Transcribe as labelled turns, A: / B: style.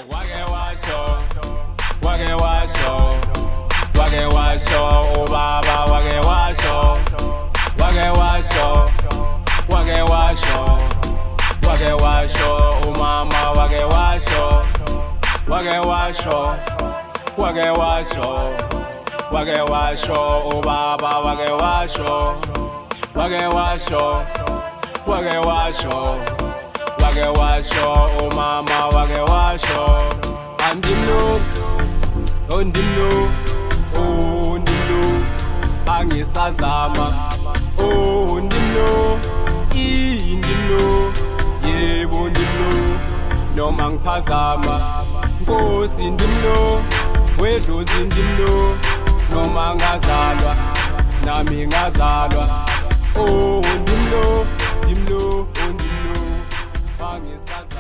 A: ubaba wake washo umama wake washo ubaba wake washo umama wake washo andimlo angisazama ndimlo yebo ndimlo noma ngiphazama Nkosi ndimlo wedlozi ndimlo noma ngazalwa nami ngazalwa ndimlo angisazama